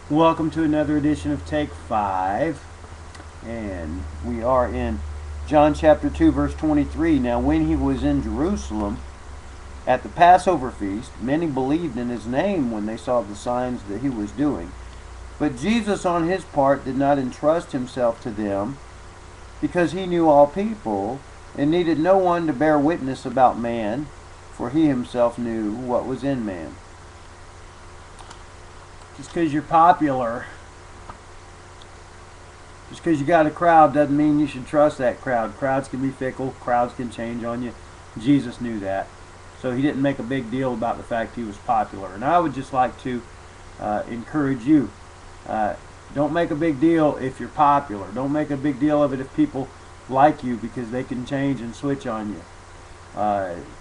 Welcome to another edition of Take 5. And we are in John chapter 2, verse 23. Now, when he was in Jerusalem at the Passover feast, many believed in his name when they saw the signs that he was doing. But Jesus, on his part, did not entrust himself to them, because he knew all people, and needed no one to bear witness about man, for he himself knew what was in man. Just because you're popular, just because you got a crowd, doesn't mean you should trust that crowd. Crowds can be fickle. Crowds can change on you. Jesus knew that. So he didn't make a big deal about the fact he was popular. And I would just like to encourage you. Don't make a big deal if you're popular. Don't make a big deal of it if people like you, because they can change and switch on you.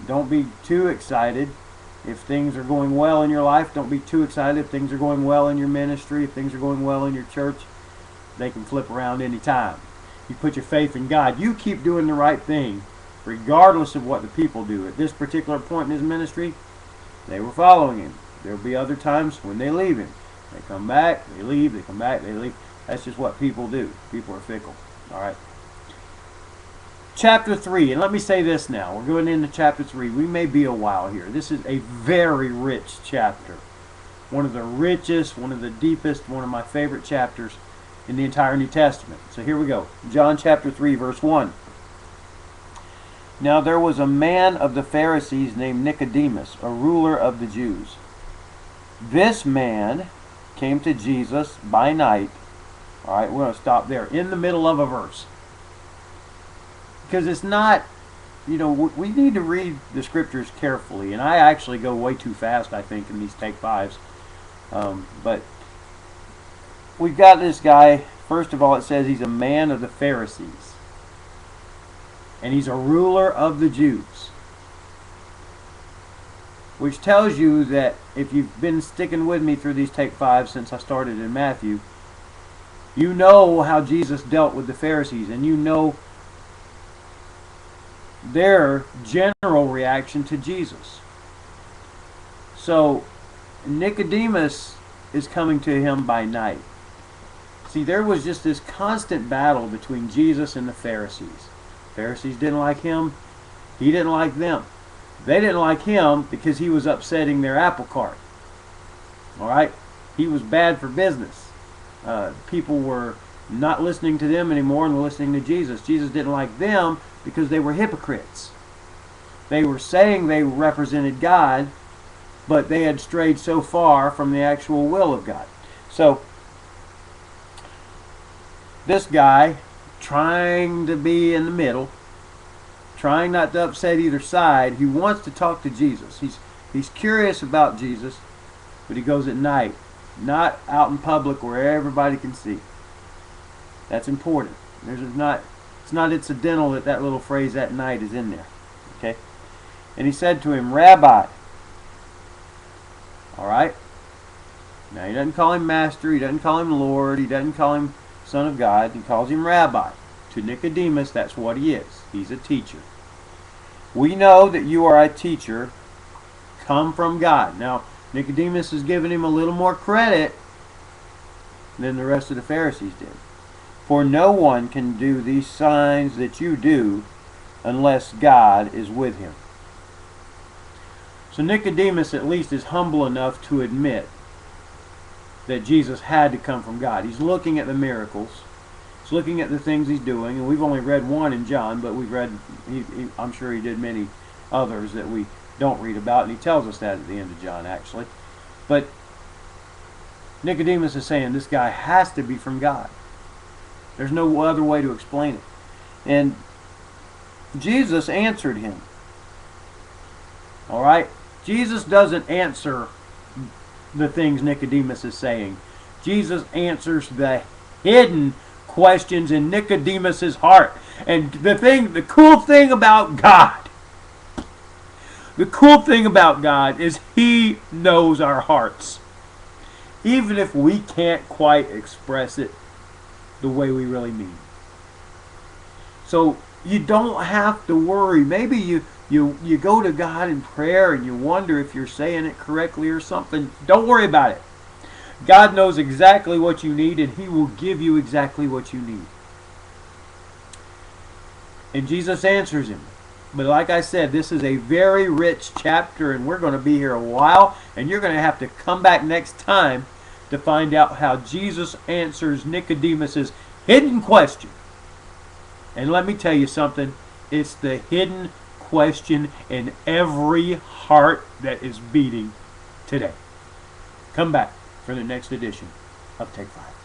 Don't be too excited if things are going well in your life. Don't be too excited if things are going well in your ministry, if things are going well in your church. They can flip around anytime. You put your faith in God. You keep doing the right thing, regardless of what the people do. At this particular point in his ministry, they were following him. There will be other times when they leave him. They come back, they leave, they come back, they leave. That's just what people do. People are fickle. All right. Chapter 3, and let me say this now. We're going into chapter 3. We may be a while here. This is a very rich chapter. One of the richest, one of the deepest, one of my favorite chapters in the entire New Testament. So here we go. John chapter 3, verse 1. Now there was a man of the Pharisees named Nicodemus, a ruler of the Jews. This man came to Jesus by night. All right, we're going to stop there. In the middle of a verse. Because it's not, we need to read the scriptures carefully. And I actually go way too fast, I think, in these take fives. But we've got this guy. First of all, it says he's a man of the Pharisees. And he's a ruler of the Jews. Which tells you that if you've been sticking with me through these take fives since I started in Matthew, you know how Jesus dealt with the Pharisees. And you know their general reaction to Jesus. So Nicodemus is coming to him by night. See, there was just this constant battle between Jesus and the Pharisees. Pharisees didn't like him. He didn't like them. They didn't like him because he was upsetting their apple cart. All right? He was bad for business. People were not listening to them anymore and were listening to Jesus. Jesus didn't like them because they were hypocrites. They were saying they represented God, but they had strayed so far from the actual will of God. So, this guy, trying to be in the middle, trying not to upset either side, he wants to talk to Jesus. He's curious about Jesus, but he goes at night, not out in public where everybody can see. That's important. It's not incidental that that little phrase "at night" is in there. Okay? And he said to him, Rabbi. All right? Now, he doesn't call him master. He doesn't call him Lord. He doesn't call him Son of God. He calls him Rabbi. To Nicodemus, that's what he is. He's a teacher. We know that you are a teacher come from God. Now, Nicodemus is giving him a little more credit than the rest of the Pharisees did. For no one can do these signs that you do unless God is with him. So Nicodemus at least is humble enough to admit that Jesus had to come from God. He's looking at the miracles. He's looking at the things he's doing. And we've only read one in John, but we've read, I'm sure he did many others that we don't read about. And he tells us that at the end of John, actually. But Nicodemus is saying this guy has to be from God. There's no other way to explain it. And Jesus answered him. All right? Jesus doesn't answer the things Nicodemus is saying. Jesus answers the hidden questions in Nicodemus's heart. And the cool thing about God is he knows our hearts. Even if we can't quite express it the way we really mean. So you don't have to worry. Maybe you go to God in prayer and you wonder if you're saying it correctly or something. Don't worry about it. God knows exactly what you need, and He will give you exactly what you need. And Jesus answers him. But like I said, this is a very rich chapter, and we're going to be here a while, and you're going to have to come back next time to find out how Jesus answers Nicodemus's hidden question. And let me tell you something, it's the hidden question in every heart that is beating today. Come back for the next edition of Take 5.